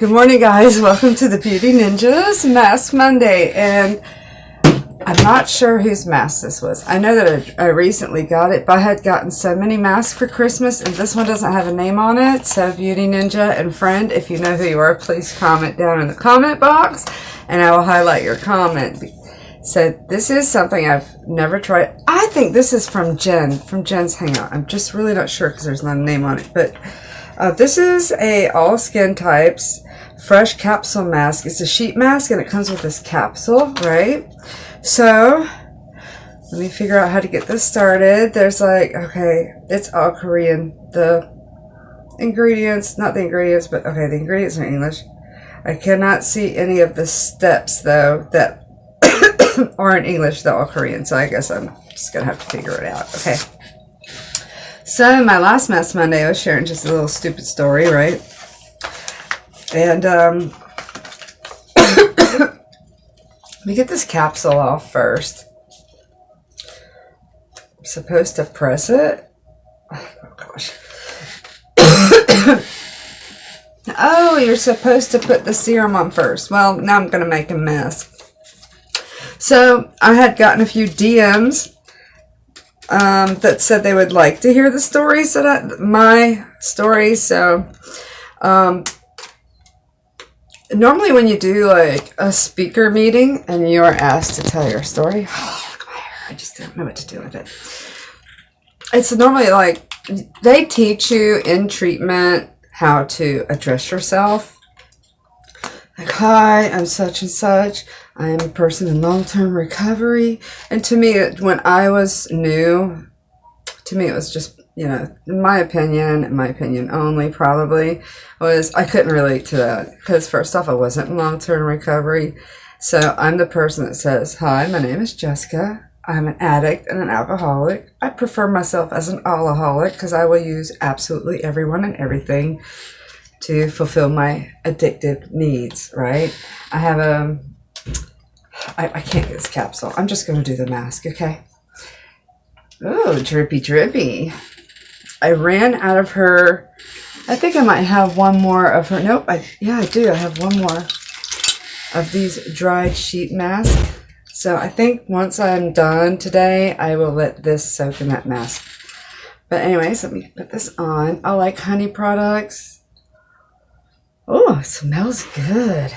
Good morning, guys. Welcome to the Beauty Ninjas Mask Monday. And I'm not sure whose mask this was. I know that I recently got it, but I had gotten so many masks for Christmas, and this one doesn't have a name on it. So Beauty Ninja and friend, if you know who you are, please comment down in the comment box, and I will highlight your comment. So this is something I've never tried. I think this is from Jen's Hangout. I'm just really not sure because there's not a name on it, but this is a all skin types fresh capsule mask. It's a sheet mask and it comes with this capsule, right? So let me figure out how to get this started. There's like, okay, it's all Korean. The ingredients, not the ingredients, but okay, the ingredients are English. I cannot see any of the steps though that are in English. They're all Korean, so I guess I'm just gonna have to figure it out. Okay. So my last Mask Monday, I was sharing just a little stupid story, right? And let me get this capsule off first. I'm supposed to press it. Oh gosh. Oh, you're supposed to put the serum on first. Well, now I'm going to make a mess. So I had gotten a few DMs that said they would like to hear the stories my stories. So normally when you do like a speaker meeting and you are asked to tell your story, oh, look at my hair, I just don't know what to do with it. It's normally like they teach you in treatment how to address yourself. Like, hi, I'm such and such. I am a person in long-term recovery. And to me, when I was new, to me it was just, you know, in my opinion only probably, was I couldn't relate to that. Because first off, I wasn't in long-term recovery. So I'm the person that says, hi, my name is Jessica. I'm an addict and an alcoholic. I prefer myself as an allaholic because I will use absolutely everyone and everything to fulfill my addictive needs, right? I have I can't get this capsule. I'm just going to do the mask, okay? Oh, drippy, drippy. I ran out of her. I think I might have one more of her. Nope, yeah, I do. I have one more of these dried sheet masks. So I think once I'm done today, I will let this soak in that mask. But anyways, let me put this on. I like honey products. Oh, it smells good.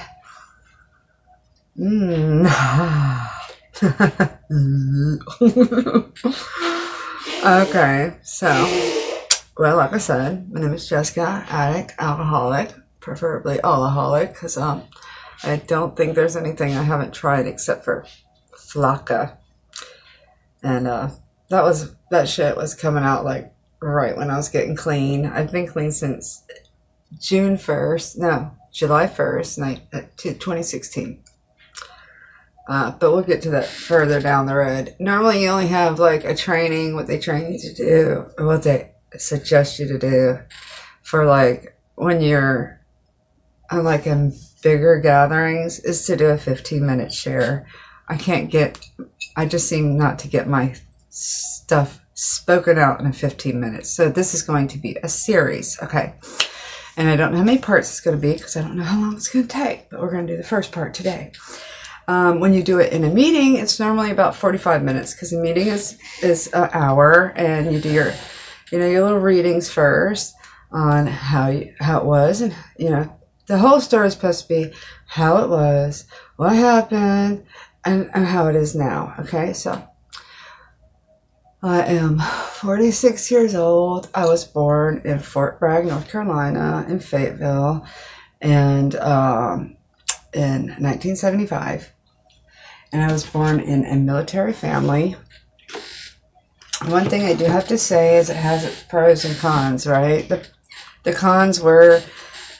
Okay, so, well, like I said, my name is Jessica, addict, alcoholic, preferably allaholic, because I don't think there's anything I haven't tried except for Flocka. And that shit was coming out like right when I was getting clean. I've been clean since July 1st, 2016. But we'll get to that further down the road. Normally you only have like a training, what they train you to do, or what they suggest you to do for like when you're like in bigger gatherings, is to do a 15-minute share. I just seem not to get my stuff spoken out in 15 minutes. So this is going to be a series, okay? And I don't know how many parts it's going to be because I don't know how long it's going to take, but we're going to do the first part today. When you do it in a meeting, it's normally about 45 minutes because the meeting is an hour, and you do your little readings first on how it was, and the whole story is supposed to be how it was, what happened, and how it is now. Okay, so I am 46 years old. I was born in Fort Bragg, North Carolina, in Fayetteville, and in 1975. And I was born in a military family. One thing I do have to say is it has its pros and cons, right? The cons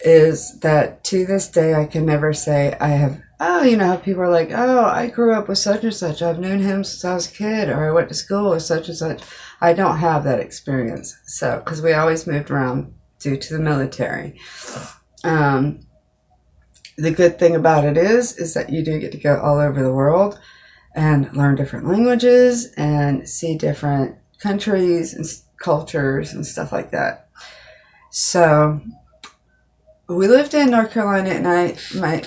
is that to this day I can never say I have, how people are like, oh, I grew up with such and such. I've known him since I was a kid, or I went to school with such and such. I don't have that experience. So, because we always moved around due to the military. The good thing about it is that you do get to go all over the world and learn different languages and see different countries and cultures and stuff like that. So we lived in North Carolina, and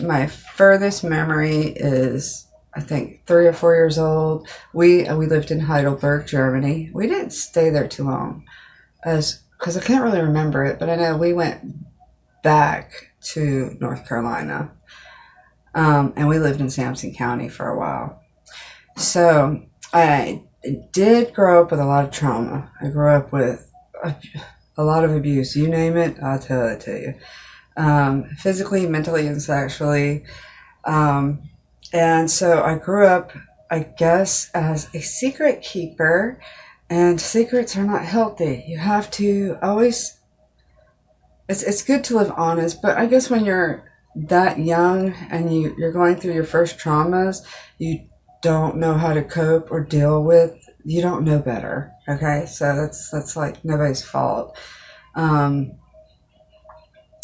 my furthest memory is, I think, 3 or 4 years old. We lived in Heidelberg, Germany. We didn't stay there too long, as because I can't really remember it, but I know we went back to North Carolina, and we lived in Sampson County for a while. So I did grow up with a lot of trauma. I grew up with a lot of abuse. You name it, I'll tell it to you. Physically, mentally, and sexually. And so I grew up, I guess, as a secret keeper, and secrets are not healthy. You have to always, it's good to live honest, but I guess when you're that young and you're going through your first traumas, you don't know how to cope or deal with, you don't know better. Okay, so that's like nobody's fault.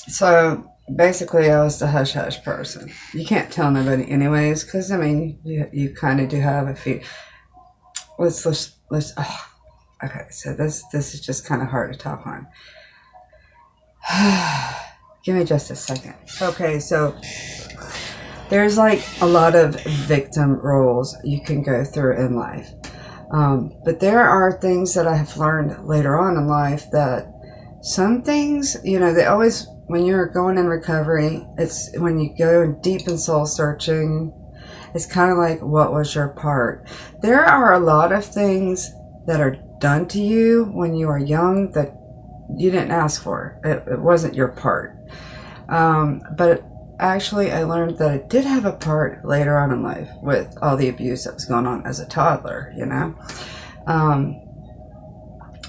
So basically, I was the hush hush person. You can't tell nobody, anyways, because I mean, you kind of do have a few. Let's. Okay, so this is just kind of hard to talk on. Give me just a second. Okay, so there's like a lot of victim roles you can go through in life. But there are things that I have learned later on in life that some things, they always, when you're going in recovery, it's when you go deep in soul searching, it's kind of like, what was your part? There are a lot of things that are done to you when you are young that you didn't ask for. It wasn't your part. But actually, I learned that I did have a part later on in life with all the abuse that was going on as a toddler,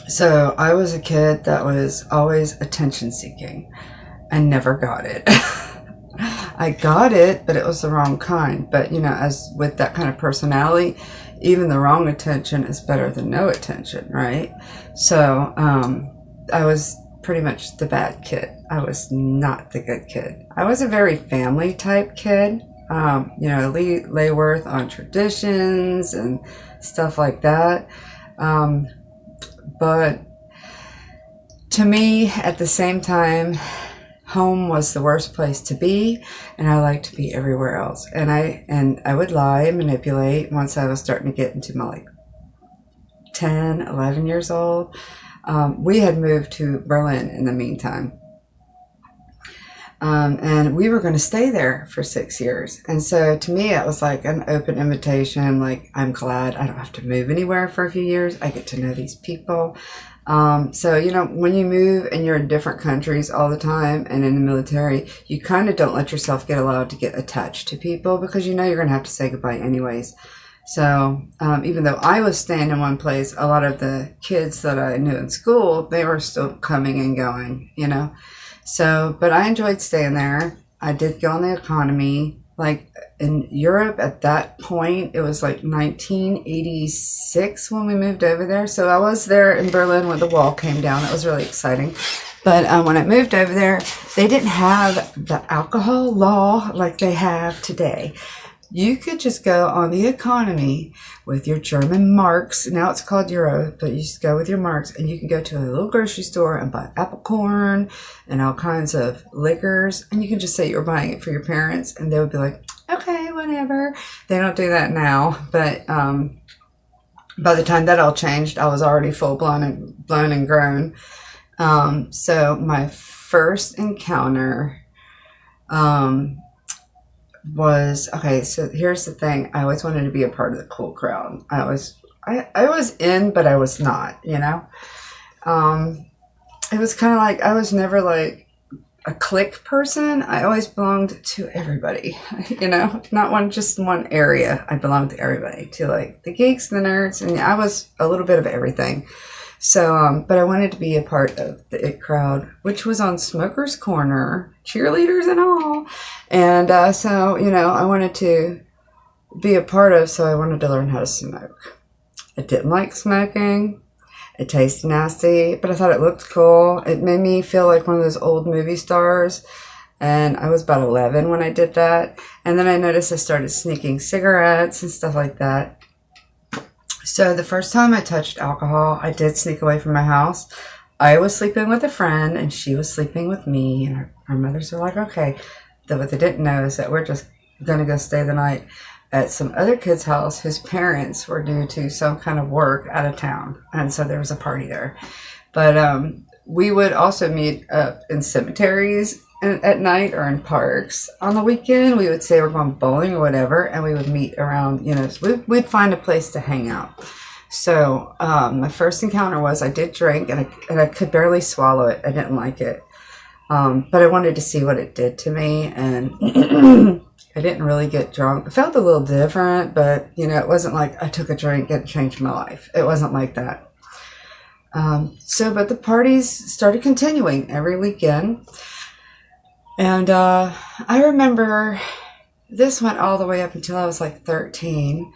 So I was a kid that was always attention seeking and never got it. I got it, but it was the wrong kind. But, as with that kind of personality, even the wrong attention is better than no attention, right? So I was pretty much the bad kid. I was not the good kid. I was a very family type kid, lay worth on traditions and stuff like that. But to me, at the same time, home was the worst place to be, and I liked to be everywhere else. And I would lie and manipulate once I was starting to get into my 10, 11 years old. We had moved to Berlin in the meantime. And we were going to stay there for 6 years. And so to me, it was like an open invitation. Like, I'm glad I don't have to move anywhere for a few years. I get to know these people. So, when you move and you're in different countries all the time and in the military, you kind of don't let yourself get allowed to get attached to people because you're going to have to say goodbye anyways. So even though I was staying in one place, a lot of the kids that I knew in school, they were still coming and going, So, but I enjoyed staying there. I did go on the economy. Like in Europe at that point, it was like 1986 when we moved over there. So I was there in Berlin when the wall came down. That was really exciting. But when I moved over there, they didn't have the alcohol law like they have today. You could just go on the economy with your German marks. Now it's called euro, but you just go with your marks and you can go to a little grocery store and buy apple corn and all kinds of liquors. And you can just say you're buying it for your parents and they would be like, okay, whatever. They don't do that now. But by the time that all changed, I was already full blown and grown. So my first encounter was, okay, so here's the thing. I always wanted to be a part of the cool crowd. I was in, but I was not, It was kind of like, I was never like a clique person. I always belonged to everybody, not just one area. I belonged to everybody, to like the geeks, the nerds, and I was a little bit of everything. So, but I wanted to be a part of the IT crowd, which was on Smoker's Corner, cheerleaders and all. And so, I wanted to be a part of, so I wanted to learn how to smoke. I didn't like smoking. It tasted nasty, but I thought it looked cool. It made me feel like one of those old movie stars. And I was about 11 when I did that. And then I noticed I started sneaking cigarettes and stuff like that. So the first time I touched alcohol, I did sneak away from my house. I was sleeping with a friend and she was sleeping with me, and our mothers were like, okay. What they didn't know is that we're just going to go stay the night at some other kid's house whose parents were due to some kind of work out of town. And so there was a party there. But we would also meet up in cemeteries at night or in parks. On the weekend, we would say we're going bowling or whatever, and we would meet around, we'd find a place to hang out. So my first encounter was I did drink, and I could barely swallow it. I didn't like it. But I wanted to see what it did to me, and I didn't really get drunk. It felt a little different, but, it wasn't like I took a drink and it changed my life. It wasn't like that. But the parties started continuing every weekend. And I remember this went all the way up until I was like 13.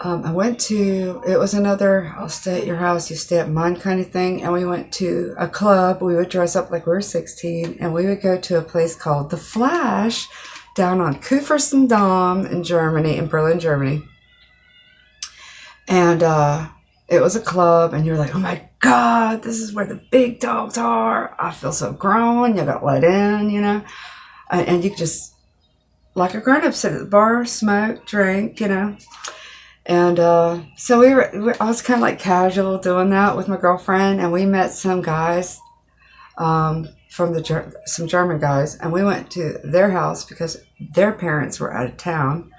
It was another, I'll stay at your house, you stay at mine kind of thing. And we went to a club. We would dress up like we were 16. And we would go to a place called The Flash down on Kurfürstendamm in Berlin, Germany. And it was a club. And you were like, oh my God, this is where the big dogs are. I feel so grown. You got let in, And you could just, like a grown-up, sit at the bar, smoke, drink, And so I was kind of like casual doing that with my girlfriend, and we met some guys, some German guys, and we went to their house because their parents were out of town,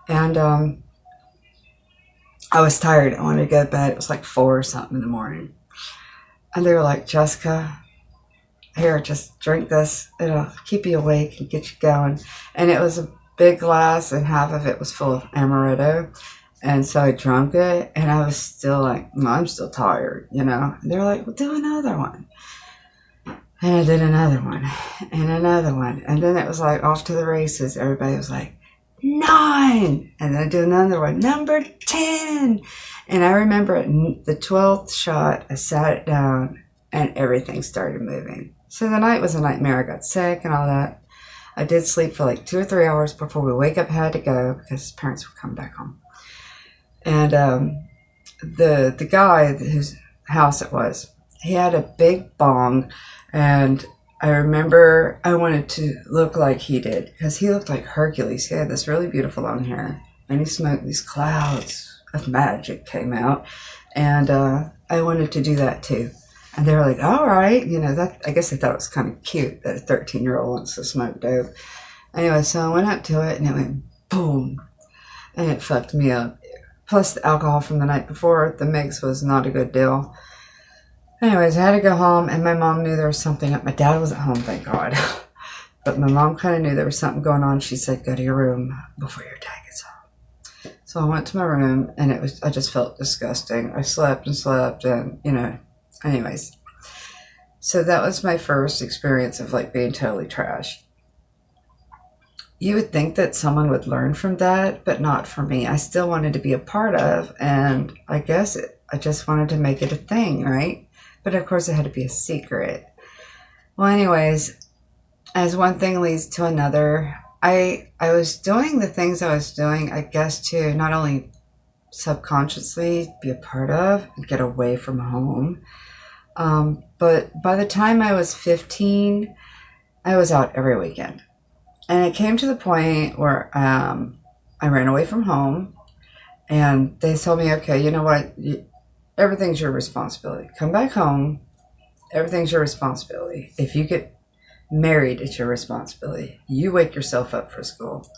and I was tired. I wanted to go to bed. It was like 4 or something in the morning, and they were like, Jessica, here, just drink this. It'll keep you awake and get you going. And it was a big glass, and half of it was full of amaretto. And so I drank it, and I was still like, I'm still tired, And they're like, well, do another one. And I did another one, and another one. And then it was like off to the races. Everybody was like, 9. And then I did another one, number 10. And I remember at the 12th shot, I sat it down, and everything started moving. So the night was a nightmare. I got sick and all that. I did sleep for like 2 or 3 hours before we wake up, had to go because his parents were coming back home. And the guy whose house it was, he had a big bong, and I remember I wanted to look like he did because he looked like Hercules. He had this really beautiful long hair, and he smoked. These clouds of magic came out, and I wanted to do that too. And they were like, all right, that, I guess they thought it was kind of cute that a 13-year-old wants to smoke dope. Anyway, so I went up to it, and it went boom, and it fucked me up. Plus the alcohol from the night before, the mix was not a good deal. Anyways, I had to go home, and my mom knew there was something up. My dad was at home, thank God. But my mom kind of knew there was something going on. She said, go to your room before your dad gets home. So I went to my room, and I just felt disgusting. I slept, and, anyways. So that was my first experience of like being totally trashed. You would think that someone would learn from that, but not for me. I still wanted to be a part of, and I guess I just wanted to make it a thing, right? But of course it had to be a secret. Well, anyways, as one thing leads to another, I was doing the things I was doing, I guess, to not only subconsciously be a part of and get away from home, but by the time I was 15, I was out every weekend. And it came to the point where I ran away from home, and they told me, okay, you know what? Everything's your responsibility. Come back home. Everything's your responsibility. If you get married, it's your responsibility. You wake yourself up for school.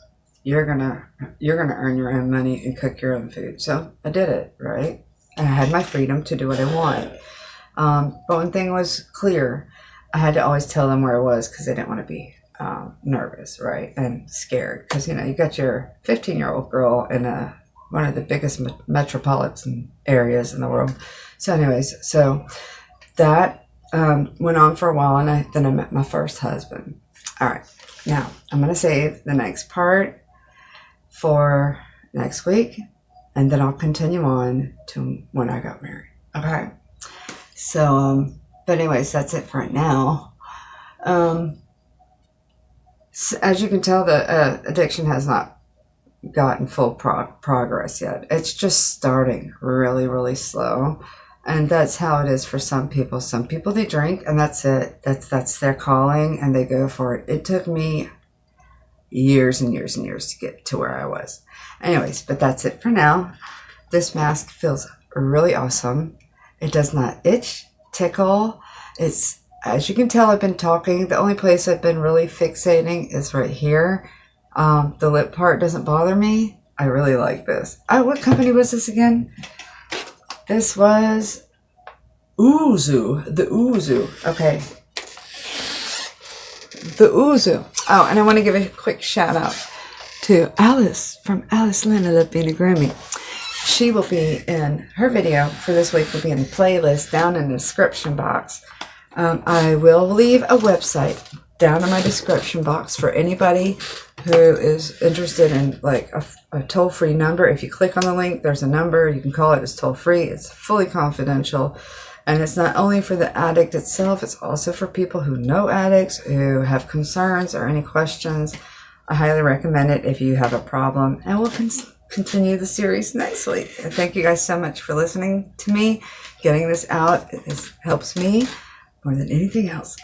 You're gonna earn your own money and cook your own food. So I did it, right? And I had my freedom to do what I want. But one thing was clear. I had to always tell them where I was because I didn't want to be nervous, right? And scared because, you got your 15-year-old girl in one of the biggest metropolitan areas in the world. So anyways, so that went on for a while, and then I met my first husband. All right, now I'm going to save the next part for next week, and then I'll continue on to when I got married. Okay, so but anyways, that's it for right now. As you can tell, the addiction has not gotten full progress yet. It's just starting really, really slow. And that's how it is for some people. Some people, they drink and that's it. That's their calling and they go for it. It took me years and years and years to get to where I was. Anyways, but that's it for now. This mask feels really awesome. It does not itch, tickle. It's, as you can tell, I've been talking. The only place I've been really fixating is right here. The lip part doesn't bother me. I really like this. What company was this again? This was Uzu. The Uzu. Okay. The Uzu. Oh, and I want to give a quick shout out to Alice from Alice Lynn. I Love Being a Groomie. She will be in, her video for this week will be in the playlist down in the description box. I will leave a website down in my description box for anybody who is interested in like a toll-free number. If you click on the link, there's a number. You can call it. It's toll-free. It's fully confidential. And it's not only for the addict itself, it's also for people who know addicts, who have concerns or any questions. I highly recommend it if you have a problem. And we'll continue the series next week. And thank you guys so much for listening to me. Getting this out, it helps me more than anything else.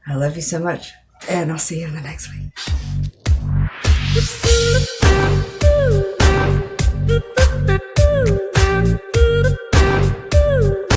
I love you so much, and I'll see you in the next week.